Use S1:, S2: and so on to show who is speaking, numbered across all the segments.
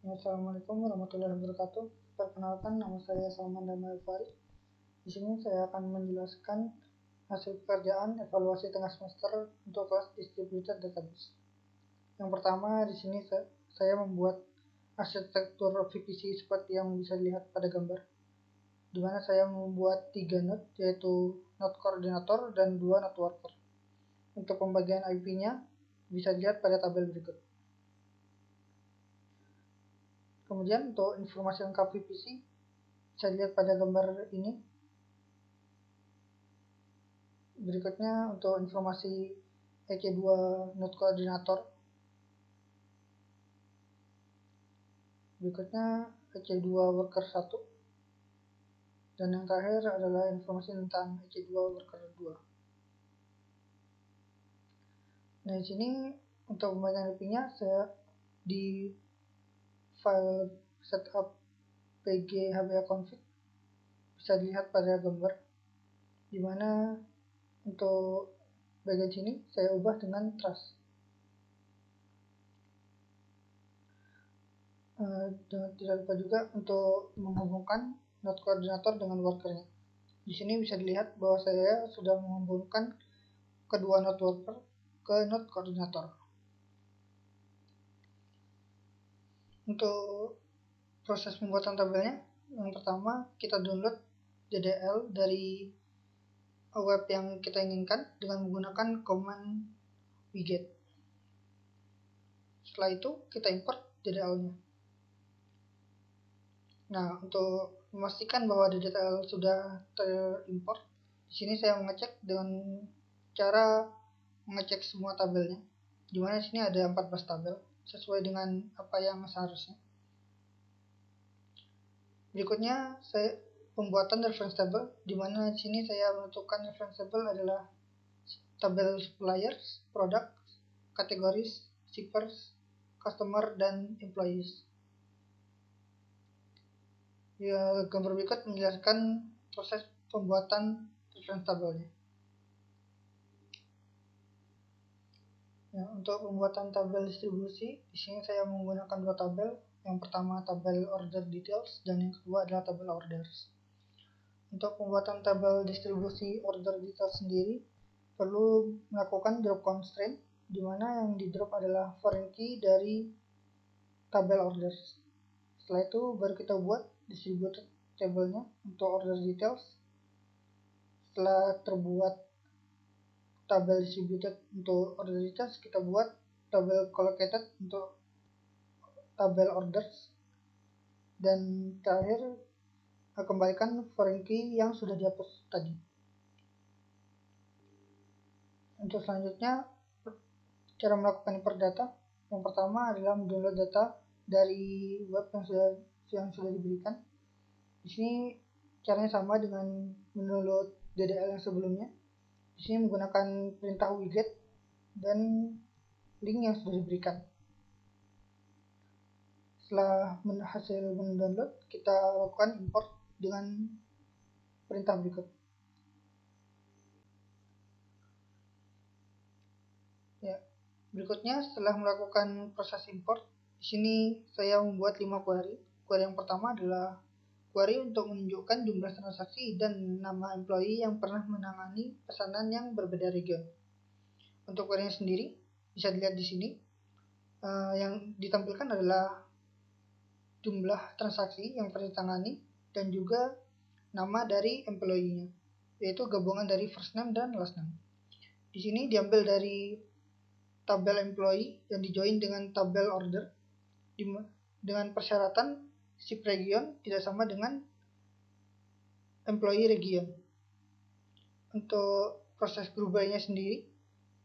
S1: Assalamualaikum warahmatullahi wabarakatuh. Perkenalkan, nama saya Salman Damai Farid. Di sini saya akan menjelaskan hasil pekerjaan evaluasi tengah semester untuk kelas Distributed Database. Yang pertama, di sini saya membuat arsitektur VPC seperti yang bisa dilihat pada gambar, di mana saya membuat 3 node, yaitu node koordinator dan 2 node worker. Untuk pembagian IP-nya bisa dilihat pada tabel berikut. Kemudian untuk informasi lengkap VPC bisa dilihat pada gambar ini. Berikutnya untuk informasi EC2 node koordinator. Berikutnya EC2 worker 1. Dan yang terakhir adalah informasi tentang EC2 worker 2. Nah, di sini untuk pembagian IP-nya saya di file setup pg-hba-config bisa dilihat pada gambar, di mana untuk bagian sini saya ubah dengan trust. Dan tidak lupa juga untuk menghubungkan node koordinator dengan workernya. Di sini bisa dilihat bahwa saya sudah menghubungkan kedua node worker ke node koordinator. Untuk proses pembuatan tabelnya, yang pertama kita download DDL dari web yang kita inginkan dengan menggunakan command widget. Setelah itu kita import DDL-nya. Nah, untuk memastikan bahwa DDL sudah terimport, di sini saya mengecek dengan cara mengecek semua tabelnya, di mana di sini ada 14 tabel sesuai dengan apa yang seharusnya. Berikutnya saya pembuatan reference table, di mana di sini saya menentukan reference table adalah tabel suppliers, product, categories, shippers, customer, dan employees. Ya, gambar berikut menjelaskan proses pembuatan reference tabelnya. Ya, untuk pembuatan tabel distribusi, di sini saya menggunakan 2 tabel. Yang pertama tabel order details dan yang kedua adalah tabel orders. Untuk pembuatan tabel distribusi order details sendiri perlu melakukan drop constraint, di mana yang di drop adalah foreign key dari tabel orders. Setelah itu baru kita buat distributed tabelnya untuk order details. Setelah terbuat tabel distributed untuk order details, kita buat tabel collocated untuk tabel orders, dan terakhir kembalikan foreign key yang sudah dihapus tadi. Untuk selanjutnya, cara melakukan import data, yang pertama adalah mendownload data dari web yang sudah diberikan. Di sini caranya sama dengan mendownload DDL yang sebelumnya. Di sini menggunakan perintah widget dan link yang sudah diberikan. Setelah hasil mendownload, kita lakukan import dengan perintah berikut. Ya, berikutnya setelah melakukan proses import, di sini saya membuat 5 query. Query yang pertama adalah query untuk menunjukkan jumlah transaksi dan nama employee yang pernah menangani pesanan yang berbeda region. Untuk query sendiri bisa dilihat di sini. Yang ditampilkan adalah jumlah transaksi yang pernah ditangani dan juga nama dari employee-nya, yaitu gabungan dari first name dan last name. Di sini diambil dari tabel employee yang dijoin dengan tabel order, dengan persyaratan ship region tidak sama dengan employee region. Untuk proses group by-nya sendiri,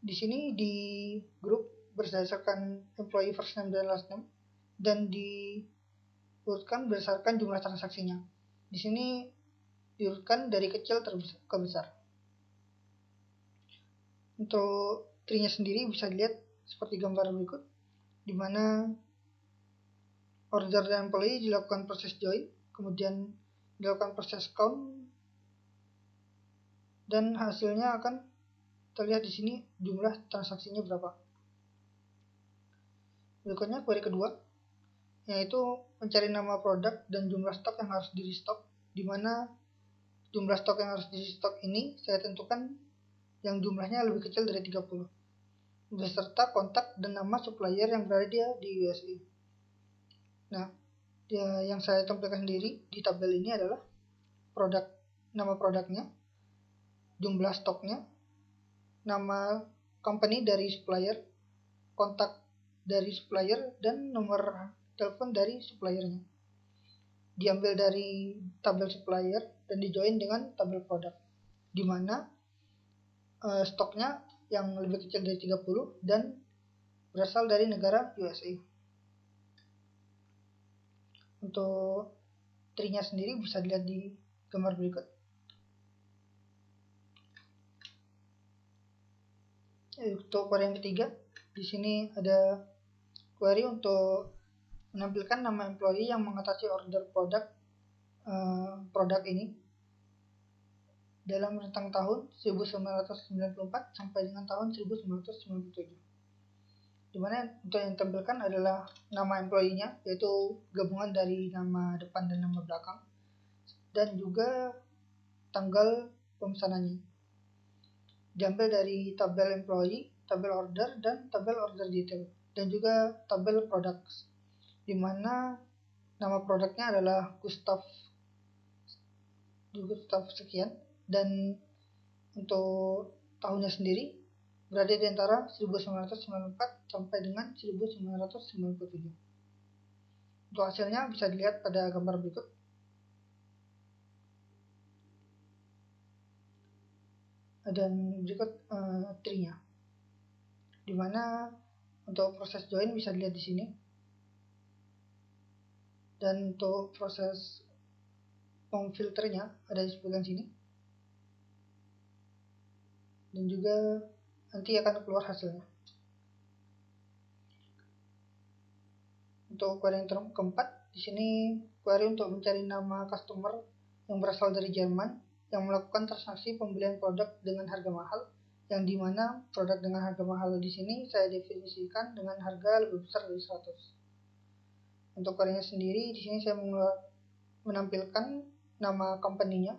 S1: di sini di grup berdasarkan employee first name dan last name, dan diurutkan berdasarkan jumlah transaksinya. Di sini diurutkan dari kecil ke besar. Untuk tree-nya sendiri bisa dilihat seperti gambar berikut, di mana order dan employee dilakukan proses join, kemudian dilakukan proses count, dan hasilnya akan terlihat di sini jumlah transaksinya berapa. Berikutnya query kedua, yaitu mencari nama produk dan jumlah stok yang harus di restock, di mana jumlah stok yang harus di restock ini saya tentukan yang jumlahnya lebih kecil dari 30, beserta kontak dan nama supplier yang berada di USA. Nah, yang saya tampilkan sendiri di tabel ini adalah nama produknya, jumlah stoknya, nama company dari supplier, kontak dari supplier, dan nomor telepon dari suppliernya. Diambil dari tabel supplier dan dijoin dengan tabel produk, di mana stoknya yang lebih kecil dari 30 dan berasal dari negara USA. Untuk tree-nya sendiri bisa dilihat di gambar berikut. Untuk query yang ketiga, di sini ada query untuk menampilkan nama employee yang mengatasi order produk ini dalam rentang tahun 1994 sampai dengan tahun 1997. Dimana untuk yang ditampilkan adalah nama employee-nya, yaitu gabungan dari nama depan dan nama belakang, dan juga tanggal pemesanannya. Diambil dari tabel employee, tabel order, dan tabel order detail, dan juga tabel products, dimana nama produknya adalah Gustav sekian, dan untuk tahunnya sendiri berada di antara 1994 sampai dengan 1997. Untuk hasilnya bisa dilihat pada gambar berikut. Dan berikut tree-nya, dimana untuk proses join bisa dilihat di sini, dan untuk proses filternya ada di sebelah sini, dan juga nanti akan keluar hasilnya. Untuk query yang keempat, di sini query untuk mencari nama customer yang berasal dari Jerman yang melakukan transaksi pembelian produk dengan harga mahal, yang dimana produk dengan harga mahal di sini saya definisikan dengan harga lebih besar dari 100. Untuk query-nya sendiri, di sini saya menampilkan nama company-nya,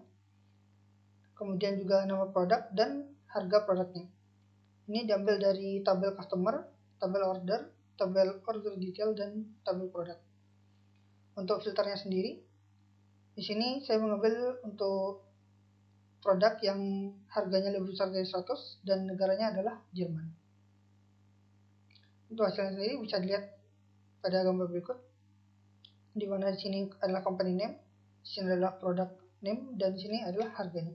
S1: kemudian juga nama produk dan harga produknya. Ini diambil dari tabel customer, tabel order, tabel order detail, dan tabel produk. Untuk filternya sendiri, di sini saya mengambil untuk produk yang harganya lebih besar dari 100 dan negaranya adalah Jerman. Untuk hasilnya sendiri bisa dilihat pada gambar berikut, di mana di sini adalah company name, di sini adalah product name, dan di sini adalah harganya.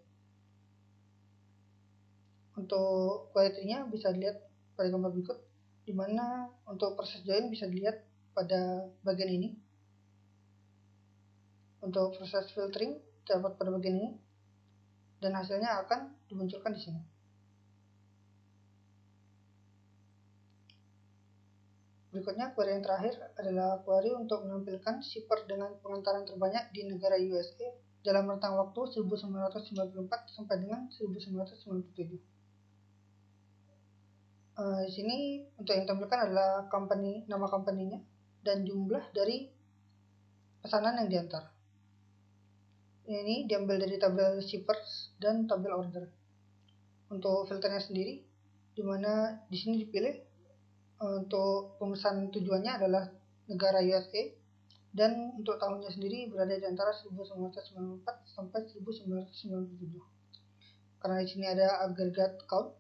S1: Untuk query-nya bisa dilihat pada gambar berikut, di mana untuk proses join bisa dilihat pada bagian ini. Untuk proses filtering terdapat pada bagian ini, dan hasilnya akan dimunculkan di sini. Berikutnya, query yang terakhir adalah query untuk menampilkan shipper dengan pengantaran terbanyak di negara USA dalam rentang waktu 1994 sampai dengan 1997. Di sini untuk yang ditampilkan adalah nama company-nya dan jumlah dari pesanan yang diantar. Ini diambil dari tabel shippers dan tabel order. Untuk filternya sendiri, di mana di sini dipilih untuk pemesan tujuannya adalah negara USA, dan untuk tahunnya sendiri berada di antara 1994 sampai 1997. Karena di sini ada aggregate count,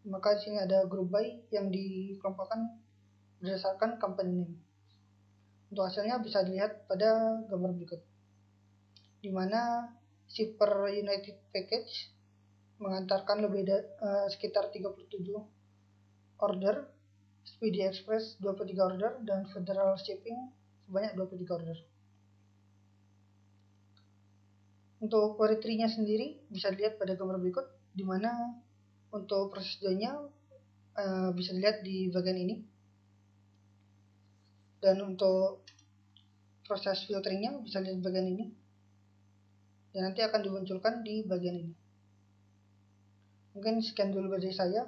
S1: maka di sini ada group by yang dikelompokkan berdasarkan company name. Untuk hasilnya bisa dilihat pada gambar berikut, di mana shipper United Package mengantarkan sekitar 37 order, Speedy Express 23 order, dan Federal Shipping sebanyak 23 order. Untuk query tree-nya sendiri bisa dilihat pada gambar berikut, di mana untuk proses join-nya bisa dilihat di bagian ini, dan untuk proses filteringnya bisa dilihat di bagian ini, dan nanti akan dimunculkan di bagian ini. Mungkin sekian dulu dari saya,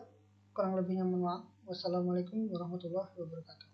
S1: kurang lebihnya mohon maaf. Wassalamualaikum warahmatullahi wabarakatuh.